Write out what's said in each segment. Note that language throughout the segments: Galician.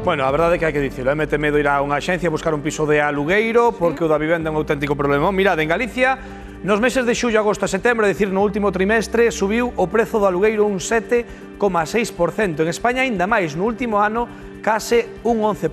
Bueno, a verdade é que hai que dicilo, mete medo ir a unha axencia a buscar un piso de alugueiro porque o da vivenda é un auténtico problema. Mirad, en Galicia, nos meses de xullo, agosto e setembro, é dicir, no último trimestre, subiu o prezo do alugueiro un 7,6%. En España, aínda máis, no último ano, case un 11%.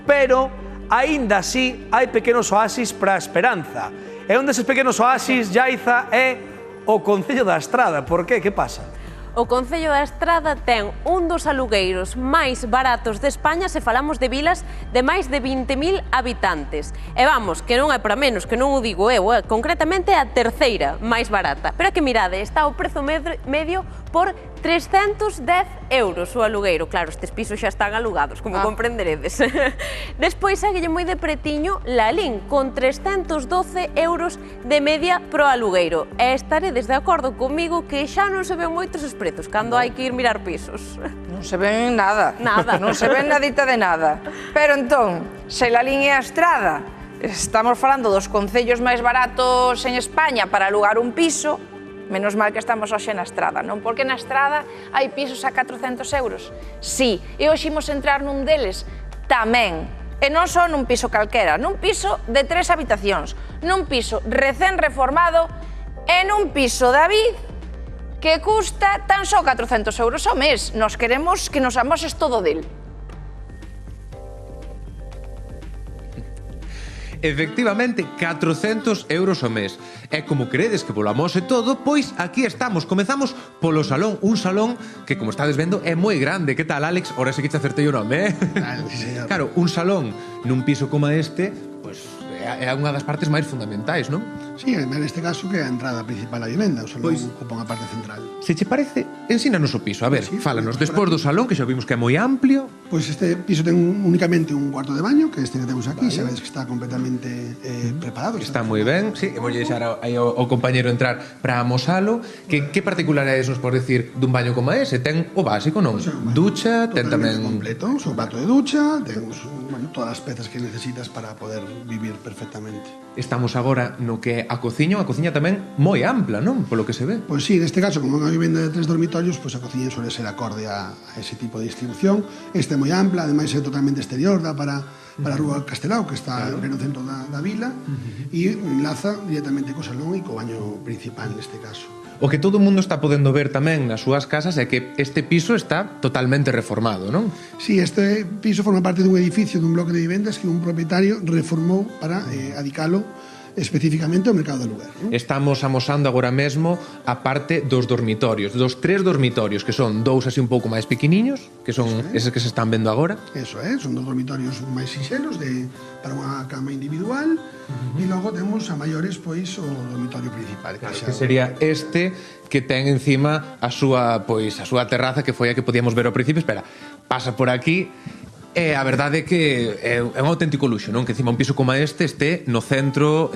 Pero, aínda así, hai pequenos oasis para a esperanza. E un deses pequenos oasis, Yaiza, é o Concello da Estrada. Por qué? Que pasa? O Concello da Estrada ten un dos alugueiros máis baratos de España se falamos de vilas de máis de 20.000 habitantes. E vamos, que non é para menos, que non o digo eu, concretamente a terceira máis barata. Pero é que mirade, está o prezo medio por 310 euros o alugueiro. Claro, estes pisos xa están alugados, como comprenderedes. Despois seguelle moi de pretiño Lalín, con 312 euros de media pro alugueiro. E estaredes de acordo comigo que xa non se ven moitos os prezos cando hai que ir mirar pisos. Non se ven nada. Nada. Non se ven nadita de nada. Pero entón, se Lalín e a Estrada estamos falando dos concellos máis baratos en España para alugar un piso, menos mal que estamos hoxe na Estrada, non? Porque na Estrada hai pisos a 400 euros. Sí, e hoxe imos entrar nun deles tamén. E non só nun piso calquera, nun piso de 3 habitacións, nun piso recén reformado e nun piso, David, que custa tan só 400 euros ao mes. Nos queremos que nos amoses todo del. Efectivamente, 400 euros ao mes. E como credes que volo amose todo, pois aquí estamos. Comezamos polo salón, un salón que, como estades vendo, é moi grande. Que tal, Alex? Ora sí que te acertei o nome, Sí, señor. Claro, un salón nun piso como este, pois é unha das partes máis fundamentais, non? Sí, neste caso que é a entrada principal á vivenda, o salón ocupa unha parte central. Se che parece, ensínanos o piso. A ver, Sí, fálanos, por despois aquí. do salón, que xa vimos que é moi amplio. Pois este piso ten únicamente un cuarto de baño, que este que temos aquí, sabedes que está completamente preparado. Está moi ben, sí, e vou deixar aí ao compañeiro entrar para amosalo. Que particularidades nos pode decir dun baño como ese? Ten o básico, non? Ducha, ten tamén... completo, un plato de ducha, temos todas as pezas que necesitas para poder vivir perfectamente. Estamos agora no que é a cociña tamén moi ampla, non? Polo que se ve. Pois sí, neste caso, como é unha vivenda de 3 dormitorios, pois a cociña suele ser acorde a ese tipo de distribución. Este é moi ampla, ademais é totalmente exterior, dá para a Rúa Castelao, que está en pleno centro da vila, e enlaza directamente co salón e co baño principal neste caso. O que todo o mundo está podendo ver tamén nas súas casas é que este piso está totalmente reformado, non? Sí, este piso forma parte dun edificio, dun bloque de vivendas que un propietario reformou para adicalo especificamente ao mercado de aluguer, non? Estamos amosando agora mesmo a parte dos dormitorios, dos 3 dormitorios, que son 2 así un pouco máis pequeniños, que son eses que se están vendo agora. Eso é, son 2 dormitorios máis sinxelos para unha cama individual, e logo temos a maiores, pois, o dormitorio principal, Que sería este que ten encima a súa terraza, que foi a que podíamos ver ao principio. Espera, pasa por aquí. E a verdade é que é un auténtico luxo, non? Que encima un piso como este este no centro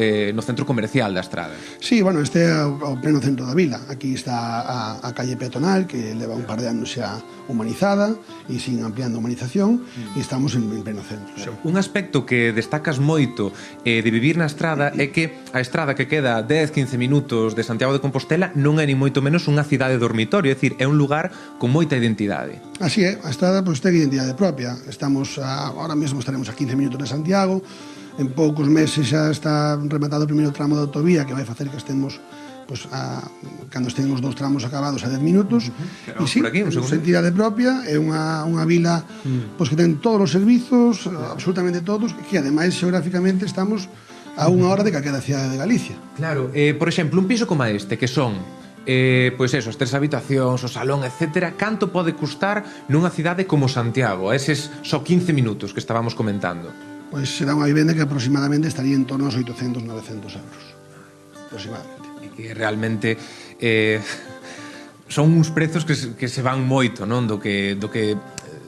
comercial da Estrada. Sí, bueno, este é o pleno centro da vila. Aquí está a calle peatonal, que leva un par de anos xa humanizada e sin ampliando a humanización, e estamos en pleno centro. Sí. Un aspecto que destacas moito de vivir na Estrada é que a Estrada, que queda 10-15 minutos de Santiago de Compostela, non é ni moito menos unha cidade dormitorio, é dicir, é un lugar con moita identidade. Así é, a Estrada pois, ten identidade propia. Ahora mesmo estaremos a 15 minutos de Santiago, en poucos meses xa está rematado o primeiro tramo da autovía, que vai facer que estemos pois, cando estén os 2 tramos acabados a 10 minutos. E sí, por aquí, un segundo. Identidade propia, é unha vila pois, que ten todos os servizos, absolutamente todos, que ademais xeográficamente estamos a unha hora de calquera cidade de Galicia. Claro, por exemplo, un piso como este, que son pois eso, as 3 habitacións, o salón, etc. Canto pode custar nunha cidade como Santiago, a eses só 15 minutos que estábamos comentando? Pois será unha vivenda que aproximadamente estaría en torno aos 800-900 euros, aproximadamente. E que realmente son uns prezos que se van moito, non? Do que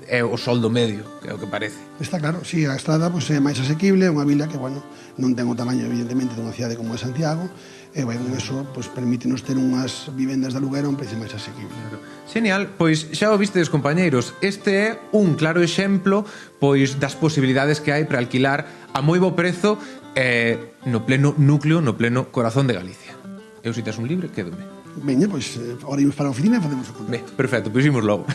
é o soldo medio, que é o que parece. Está claro, sí, a Estrada pois, é máis asequible, é unha vila que, bueno, non ten o tamaño, evidentemente, dunha cidade como é Santiago, e, bueno, eso, pois, permítenos ter unhas vivendas de aluguer a un precio máis asequible. Genial, pois xa o vistedes, compañeiros, este é un claro exemplo pois das posibilidades que hai para alquilar a moi bo prezo no pleno núcleo, no pleno corazón de Galicia. Eu, se tes un libre, quédome. Veña, pois, ahora imos para a oficina e facemos o contrato. Perfecto, pois imos logo.